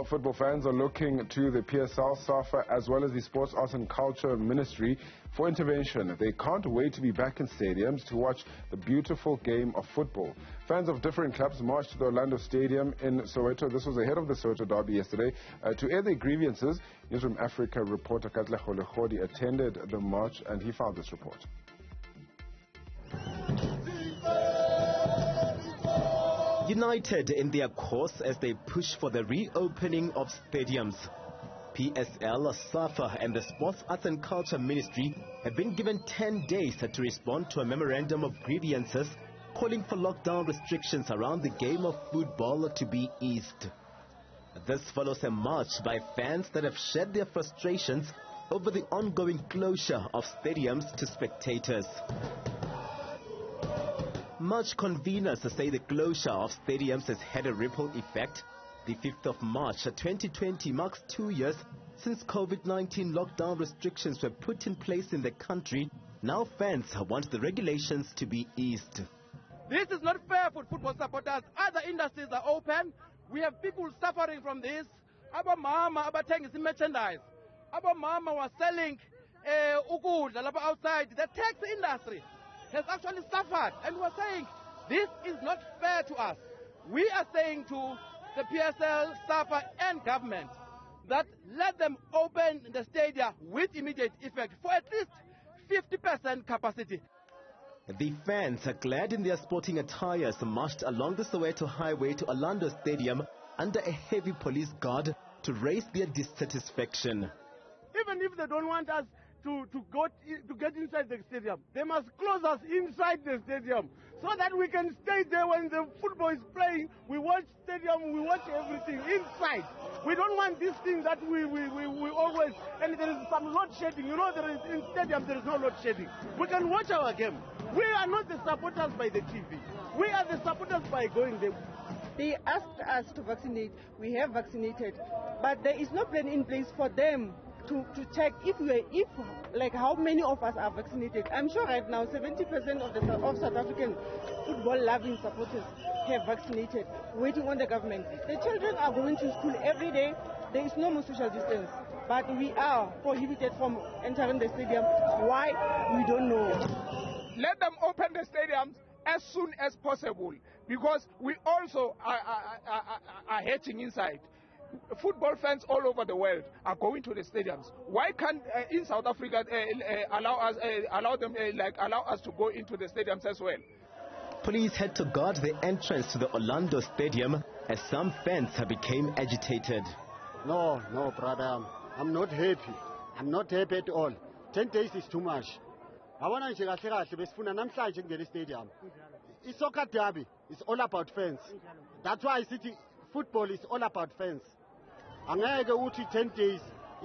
Well, football fans are looking to the PSL, SAFA, as well as the Sports, Arts and Culture Ministry for intervention. They can't wait to be back in stadiums to watch the beautiful game of football. Fans of different clubs marched to the Orlando Stadium in Soweto. This was ahead of the Soweto Derby yesterday. To air their grievances, Newzroom Afrika reporter Katlego Legodi attended the march and he filed this report. United in their course as they push for the reopening of stadiums. PSL, SAFA and the Sports, Arts and Culture Ministry have been given 10 days to respond to a memorandum of grievances calling for lockdown restrictions around the game of football to be eased. This follows a march by fans that have shared their frustrations over the ongoing closure of stadiums to spectators. March conveners say the closure of stadiums has had a ripple effect. The 5th of March 2020 marks 2 years since COVID-19 lockdown restrictions were put in place in the country. Now fans want the regulations to be eased. This is not fair for football supporters. Other industries are open. We have people suffering from this. Our mama, our things merchandise. Our mama was selling ukudla outside. The tax industry has actually suffered, and we're saying this is not fair to us. We are saying to the PSL, SAFA and government that let them open the stadium with immediate effect for at least 50% capacity. The fans are clad in their sporting attires marched along the Soweto highway to Orlando Stadium under a heavy police guard to raise their dissatisfaction. Even if they don't want us to get inside the stadium, they must close us inside the stadium so that we can stay there when the football is playing. We watch stadium, we watch everything inside. We don't want this thing that we always, and there is some load shedding. You know, there is in stadium there is no load shedding. We can watch our game. We are not the supporters by the TV. We are the supporters by going there. They asked us to vaccinate. We have vaccinated, but there is no plan in place for them to check if how many of us are vaccinated. I'm sure right now 70% of South African football-loving supporters have vaccinated, waiting on the government. The children are going to school every day. There is no more social distance, but we are prohibited from entering the stadium. Why? We don't know. Let them open the stadiums as soon as possible, because we also are hatching inside. Football fans all over the world are going to the stadiums. Why can't in South Africa allow us to go into the stadiums as well? Police had to guard the entrance to the Orlando Stadium as some fans became agitated. No, brother, I'm not happy. I'm not happy at all. 10 days is too much. I want to the stadium. It's Soweto Derby. It's all about fans. That's why city football is all about fans. Angeke uthi 10 days.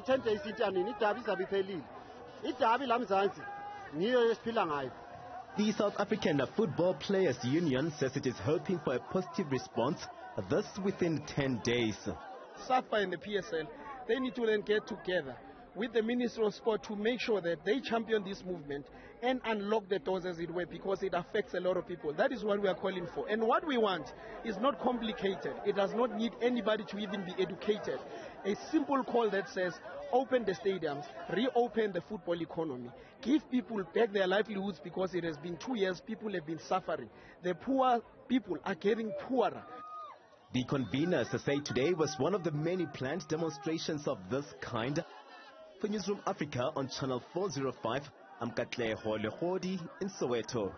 10 days ityanini idabi zabiphelile. Idabi lamzansi niyo esiphila ngayo. The South African Football Players Union says it is hoping for a positive response, this within 10 days. SAFA and the PSL, they need to then get together with the Ministry of Sport to make sure that they champion this movement and unlock the doors, as it were, because it affects a lot of people. That is what we are calling for. And what we want is not complicated. It does not need anybody to even be educated. A simple call that says, open the stadiums, reopen the football economy, give people back their livelihoods, because it has been 2 years, people have been suffering. The poor people are getting poorer. The conveners say today was one of the many planned demonstrations of this kind. For Newzroom Afrika on Channel 405, I'm Katlego Legodi in Soweto.